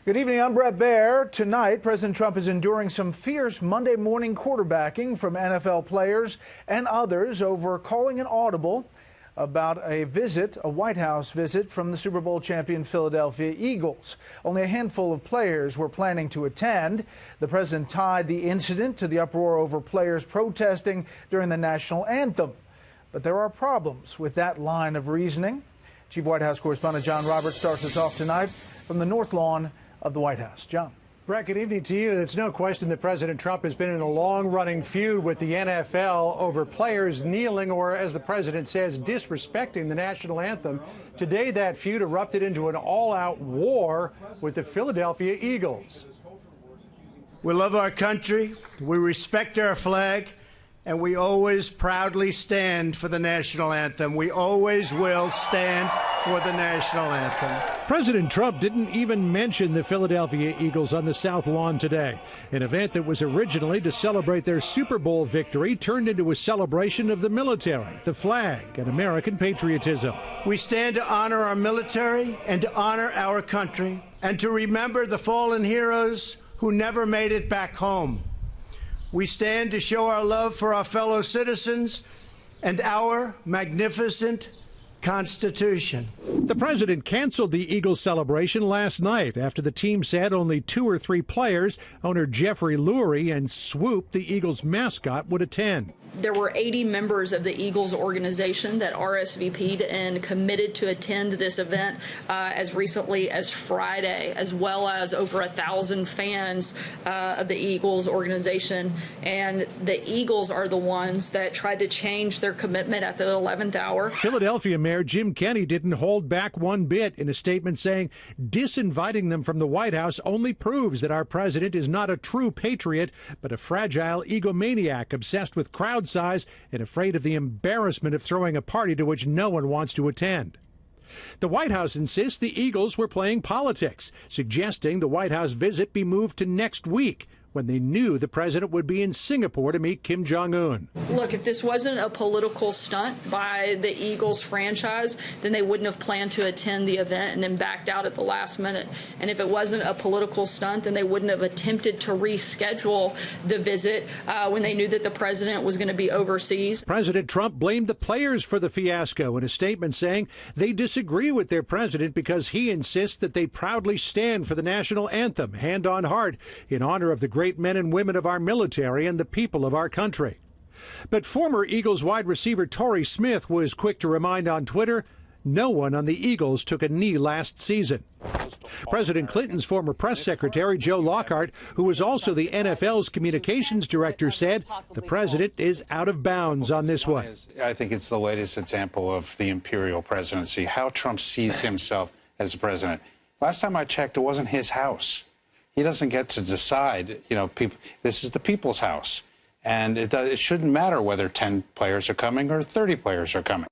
Good evening, I'm Brett Baer. Tonight, President Trump is enduring some fierce Monday morning quarterbacking from NFL players and others over calling an audible about a White House visit from the Super Bowl champion Philadelphia Eagles. Only a handful of players were planning to attend. The president tied the incident to the uproar over players protesting during the national anthem. But there are problems with that line of reasoning. Chief White House correspondent John Roberts starts us off tonight from the North Lawn of the White House. John. Brett, good evening to you. There's no question that President Trump has been in a long-running feud with the NFL over players kneeling or, as the president says, disrespecting the national anthem. Today, that feud erupted into an all-out war with the Philadelphia Eagles. We love our country, we respect our flag, and we always proudly stand for the national anthem. We always will stand for the national anthem. President Trump didn't even mention the Philadelphia Eagles on the South Lawn today. An event that was originally to celebrate their Super Bowl victory turned into a celebration of the military, the flag, and American patriotism. We stand to honor our military and to honor our country and to remember the fallen heroes who never made it back home. We stand to show our love for our fellow citizens and our magnificent Constitution. The president canceled the Eagles celebration last night after the team said only 2 or 3 players, owner Jeffrey Lurie and Swoop, the Eagles mascot, would attend. There were 80 members of the Eagles organization that RSVP'd and committed to attend this event as recently as Friday, as well as over 1,000 fans of the Eagles organization. And the Eagles are the ones that tried to change their commitment at the 11th hour. Philadelphia Mayor Jim Kenney didn't hold back one bit in a statement saying disinviting them from the White House only proves that our president is not a true patriot, but a fragile egomaniac obsessed with crowd size and afraid of the embarrassment of throwing a party to which no one wants to attend. The White House insists the Eagles were playing politics, suggesting the White House visit be moved to next week, when they knew the president would be in Singapore to meet Kim Jong-un. Look, if this wasn't a political stunt by the Eagles franchise, then they wouldn't have planned to attend the event and then backed out at the last minute. And if it wasn't a political stunt, then they wouldn't have attempted to reschedule the visit when they knew that the president was going to be overseas. President Trump blamed the players for the fiasco in a statement saying they disagree with their president because he insists that they proudly stand for the national anthem, hand on heart, in honor of the great men and women of our military and the people of our country. But former Eagles wide receiver Torrey Smith was quick to remind on Twitter, no one on the Eagles took a knee last season. President Clinton's former press secretary, Joe Lockhart, who was also the NFL's communications director, said the president is out of bounds on this one. I think it's the latest example of the imperial presidency, how Trump sees himself as a president. Last time I checked, it wasn't his house. He doesn't get to decide, this is the people's house. And it shouldn't matter whether 10 players are coming or 30 players are coming.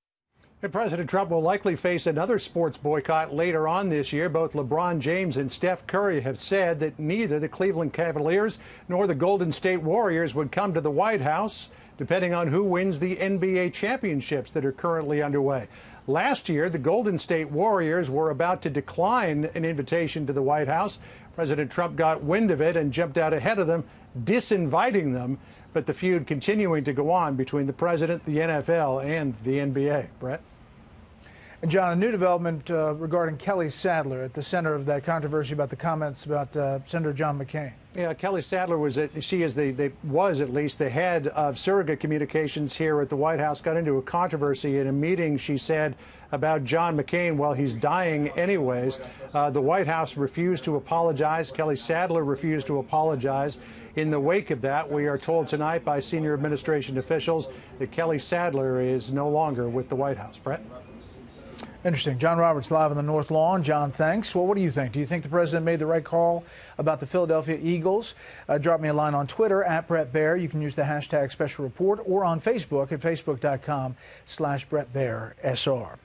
And President Trump will likely face another sports boycott later on this year. Both LeBron James and Steph Curry have said that neither the Cleveland Cavaliers nor the Golden State Warriors would come to the White House, depending on who wins the NBA championships that are currently underway. Last year, the Golden State Warriors were about to decline an invitation to the White House. President Trump got wind of it and jumped out ahead of them, disinviting them. But the feud continuing to go on between the president, the NFL, and the NBA. Brett? And John, a new development regarding Kelly Sadler at the center of that controversy about the comments about Senator John McCain. Yeah, Kelly Sadler was at least the head of surrogate communications here at the White House. Got into a controversy in a meeting, she said, about John McCain. Well, he's dying anyways. The White House refused to apologize. Kelly Sadler refused to apologize. In the wake of that, we are told tonight by senior administration officials that Kelly Sadler is no longer with the White House. Brett? Interesting. John Roberts live on the North Lawn. John, thanks. Well, what do you think? Do you think the president made the right call about the Philadelphia Eagles? Drop me a line on Twitter at Brett Baer. You can use the hashtag special report or on Facebook at facebook.com/BrettBaerSR.